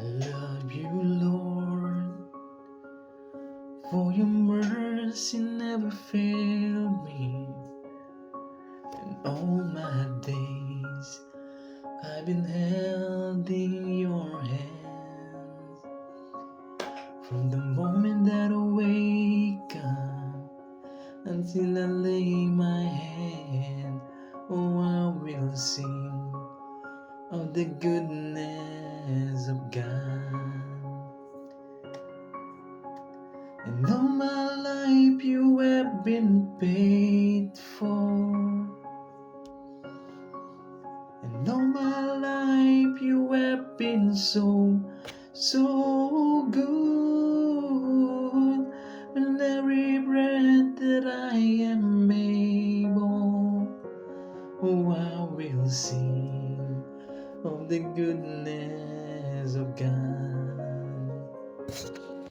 love you, Lord, for your mercy never failed me. And all my days I've been held in your hands. From the moment that I wake up until I lay my head, oh, I will sing of the goodness of God. And all my life you have been faithful. And all my life you have been so good. With every breath that I am able, oh, I will sing of the goodness of God.